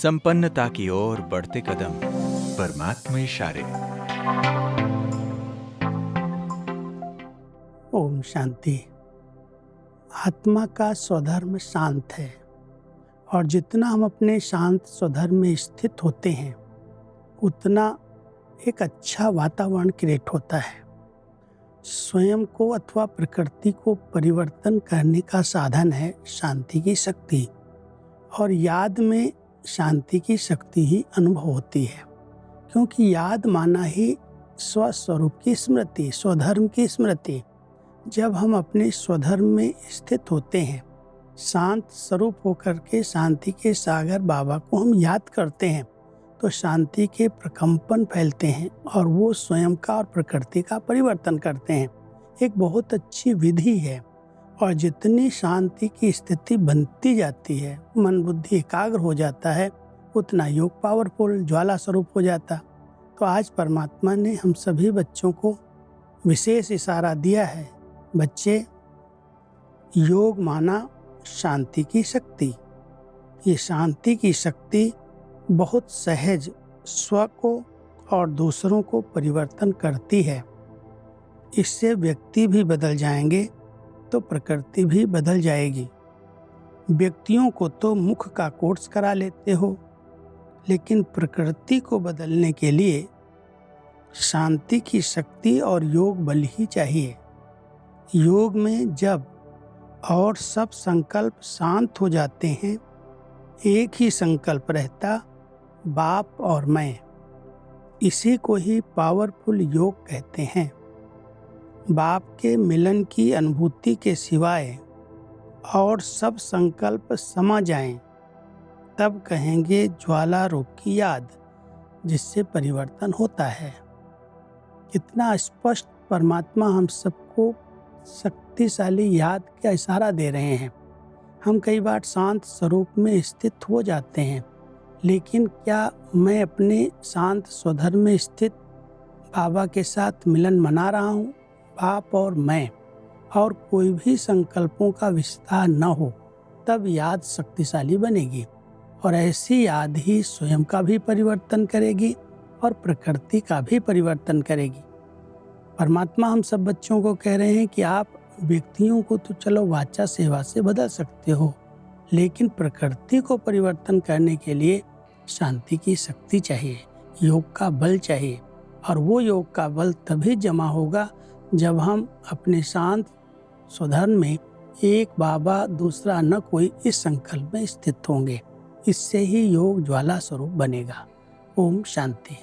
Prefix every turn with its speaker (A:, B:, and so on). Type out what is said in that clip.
A: संपन्नता की ओर बढ़ते कदम, परमात्मा इशारे।
B: ओम शांति। आत्मा का स्वधर्म शांत है और जितना हम अपने शांत स्वधर्म में स्थित होते हैं उतना एक अच्छा वातावरण क्रिएट होता है। स्वयं को अथवा प्रकृति को परिवर्तन करने का साधन है शांति की शक्ति, और याद में शांति की शक्ति ही अनुभव होती है, क्योंकि याद माना ही स्वस्वरूप की स्मृति, स्वधर्म की स्मृति। जब हम अपने स्वधर्म में स्थित होते हैं, शांत स्वरूप होकर के शांति के सागर बाबा को हम याद करते हैं, तो शांति के प्रकंपन फैलते हैं और वो स्वयं का और प्रकृति का परिवर्तन करते हैं। एक बहुत अच्छी विधि है, और जितनी शांति की स्थिति बनती जाती है, मन बुद्धि एकाग्र हो जाता है, उतना योग पावरफुल ज्वाला स्वरूप हो जाता। तो आज परमात्मा ने हम सभी बच्चों को विशेष इशारा दिया है। बच्चे, योग माना शांति की शक्ति। ये शांति की शक्ति बहुत सहज स्व को और दूसरों को परिवर्तन करती है। इससे व्यक्ति भी बदल जाएंगे तो प्रकृति भी बदल जाएगी। व्यक्तियों को तो मुख का कोर्स करा लेते हो, लेकिन प्रकृति को बदलने के लिए शांति की शक्ति और योग बल ही चाहिए। योग में जब और सब संकल्प शांत हो जाते हैं, एक ही संकल्प रहता, बाप और मैं। इसी को ही पावरफुल योग कहते हैं। बाप के मिलन की अनुभूति के सिवाय और सब संकल्प समा जाएं, तब कहेंगे ज्वाला रूप की याद, जिससे परिवर्तन होता है। कितना स्पष्ट परमात्मा हम सबको शक्तिशाली याद का इशारा दे रहे हैं। हम कई बार शांत स्वरूप में स्थित हो जाते हैं, लेकिन क्या मैं अपने शांत स्वधर्म में स्थित बाबा के साथ मिलन मना रहा हूँ? बाप और मैं, और कोई भी संकल्पों का विस्तार न हो, तब याद शक्तिशाली बनेगी, और ऐसी याद ही स्वयं का भी परिवर्तन करेगी और प्रकृति का भी परिवर्तन करेगी। परमात्मा हम सब बच्चों को कह रहे हैं कि आप व्यक्तियों को तो चलो वाचा सेवा से बदल सकते हो, लेकिन प्रकृति को परिवर्तन करने के लिए शांति की शक्ति चाहिए, योग का बल चाहिए। और वो योग का बल तभी जमा होगा जब हम अपने शांत स्वधर्म में एक बाबा दूसरा न कोई इस संकल्प में स्थित होंगे। इससे ही योग ज्वाला स्वरूप बनेगा। ओम शांति।